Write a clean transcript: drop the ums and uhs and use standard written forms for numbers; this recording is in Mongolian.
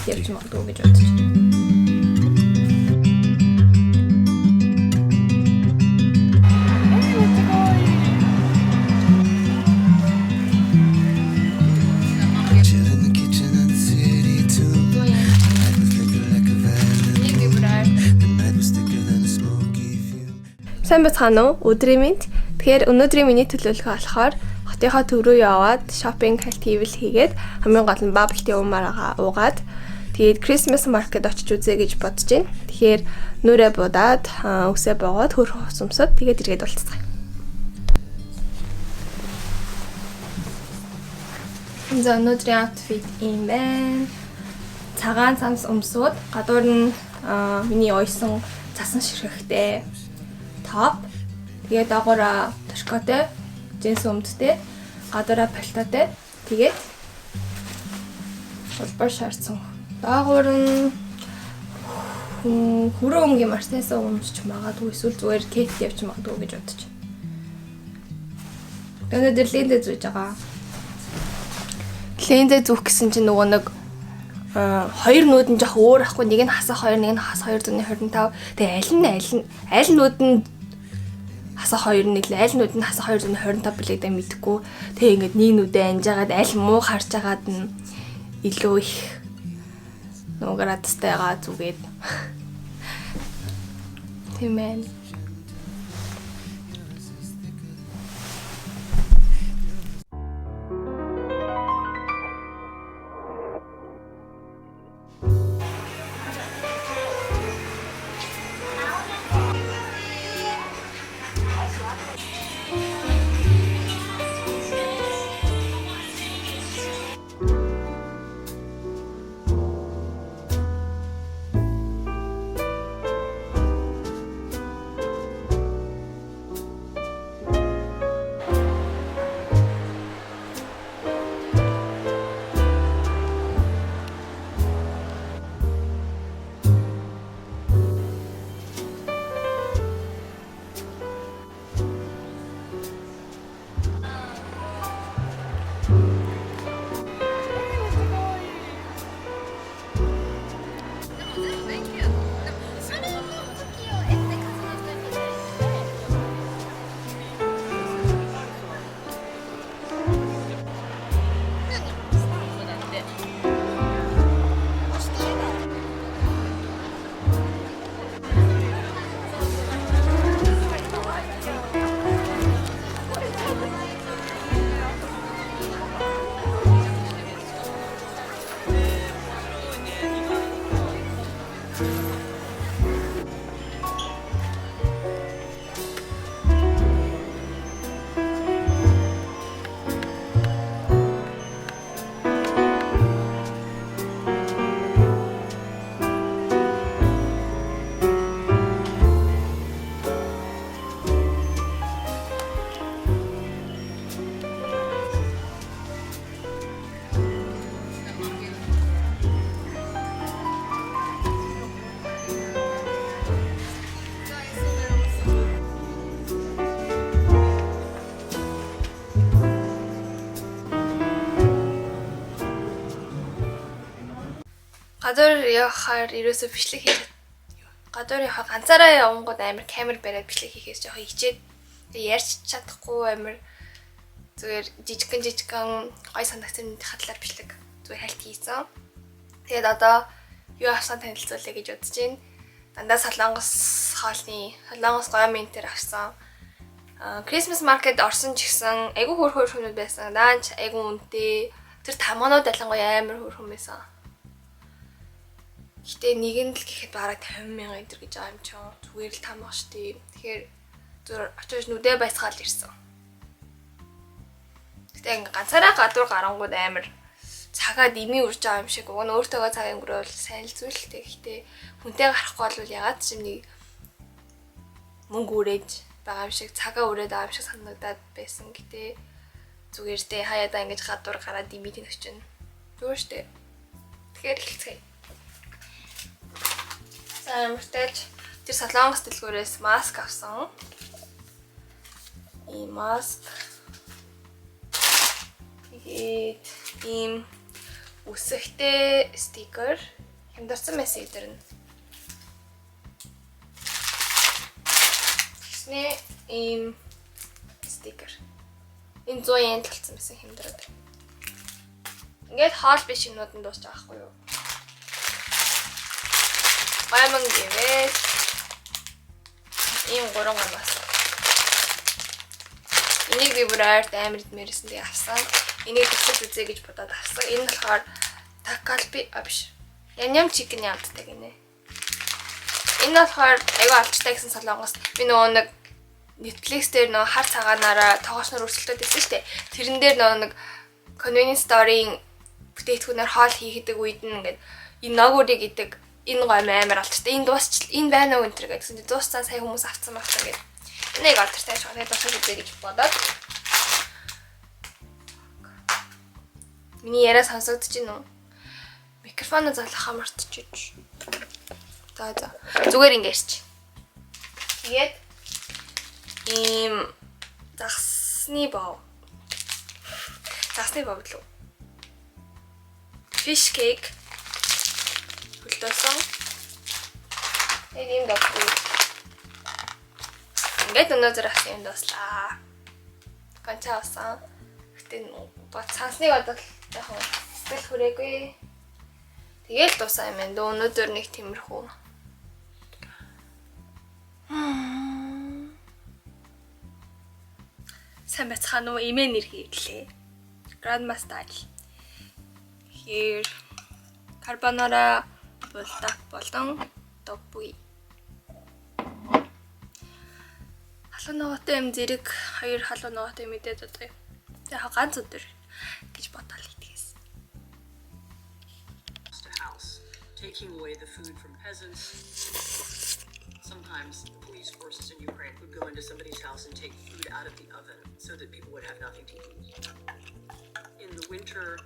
явж магадгүй гэж бодож байна. Сайн бацгаана уу? Өдрийн мэнд. Тэгэхээр өнөөдрийн миний төлөвлөгөө болохоор хотынхоо төв рүү яваад шопинг хийвэл хийгээд хамгийн гол нь bubble tea уугаад тэгээд Christmas market очиж үзье гэж бодож байна. Тэгэхээр нүрээ будаад үсээ боогоод хөрх усумсаад тэгээд ирээд болцгаая. За өнөөдрийн outfit юм байна. Цагаан цамц өмсөөд гадуур нь миний ойсон цасан ширхэгтэй топ. Тэгээд дагуура тошкотой, джинс өмдтэй, гадуура пальтотой. Тэгээд улбар шаарцсан. Дагуур нь хүрээ өмгийн марснаас өмсч магадгүй эсвэл зүгээр кет явж магадгүй гэж бодож байна. Өнөөдөр лендэ зүүж байгаа. Лендэ зүүх гэсэн чинь нөгөө нэг хоёр нүүд нь жоох өөр ахгүй, нэг нь хасах 2, нэг нь хас 2.25. Тэгээ аль нүүд нь хасах 2 нэг л аль нүүд нь хасах 2.25 билээ даа мэдхгүй. Тэгээ ингээд нэг нүдээ анжаагаад аль муу харж агаад нь илүү их градустайгаа зүгээд тийм ээ. Гадуур явахаар ерөөсөө бичлэг хийх. Гадуур явах ганцаараа явангууд амар камер бариад бичлэг хийхээс жоохон хичээд ярьж чадахгүй амар зүгээр жижигхэн гой санагдсан хатлаар бичлэг зүгээр хальт хийсэн. Тэгээд одоо юу авсан танилцуулъя гэж бодож байна. Дандаа Солонгос гой ментер авсан. Christmas market орсон ч гэсэн айгүй хөөр хүмүүс байсан. Даанч айгүй үнэтэй. Тэр тамганууд ялангуяа амар хөөр хүмүүс байсан. Гэтэ нэг нь л гэхэд бараг 50,000 энэ гэж байгаа юм чи зүгээр л тамах штий. Тэгэхээр зүгээр очиж нүдээ байсгаал ирсэн. Гэтэ ингээ ганцаараа гадуур гарангууд амар цагаад ими урж байгаа юм шиг. Уг нь өөртөөгөө цаг өнгөрөөл сайн л зүйлтэй. Гэтэ хүнтэй гарахгүй бол ягаад ч юм нэг мөнгө үрээж байгаа юм шиг, цагаа үрээд байгаа юм шиг санагдаад байсан. Гэтэ зүгээр тэ хаяада ингэж гадуур гараад ими тэнэх чинь. Зүгээр штэ. Тэгэхээр хэлцгээе. Амартаж тэр Солонгос дэлгүүрээс маск авсан. Ийм маск. Тэгээд ийм үсэгтэй стикер хямдарсан байсан эдгээр нь. Тэгснэ ийм стикер. Энэ 100 yen талцсан байсан хямдраад. Ингээд хоол биш юмнууд нь дуусч байгаа хгүй юу? Гайман гэвэл ийм 3 гамаас. Энийг би бүр ард амар идмээрсэн тэгээ авсан. Энийг төсөж үзье гэж бодоод авсан. Энэ болохоор такалби биш. Яням чикен явддаг гинэ. Энэ болохоор аюу алчтай гэсэн солонгост би нөгөө нэг Netflix дээр нөгөө хар цагаанаараа тоогоочноор өрсөлдөд байсан шүү дээ. Тэрэн дээр нөгөө нэг convenience store-ийн бүтээтгүүнээр хоол хийдэг үед нь ингээд энэ ногоорыг идэг энэ гой амар алчтай. Энэ дуусч энэ байна уу энэ төр гэсэн. Дууссан сая хүмүүс авцсан багтаа ингээд. Энийг алдартай шоолыг дуусгаж үзье гэж бодоод. Миний яриа сонсогдож байна уу? Микрофоноо залгахаа мартчихж. За. Зүгээр ингэ ярьчих. Тэгээд ийм загсны бов. Загсны бов лөө. Fish cake хөлдөөсөн. Энэ юм даггүй. Ингээд өнөөдөр авсан юм дуслаа. Ганцаа авсан. Гэтэ бод цаасныг одоо яхаа сэтгэл хүрээгүй. Тэгээл дуусаа юм энэ өнөөдөр нэг тиймэрхүү. Сайн бацхан уу имэн нэр хийлээ. Grandma style. Here carbonara булдаг болон доббуй. Халуун ногоотой юм зэрэг 2 халуун ногоотой мэдээд одоо яг ганц өдөр гэж бодоол идгээс. Taking away the food from peasants. Sometimes the police forces in Ukraine would go into somebody's house and take food out of the oven so that people would have nothing to eat. In the winter,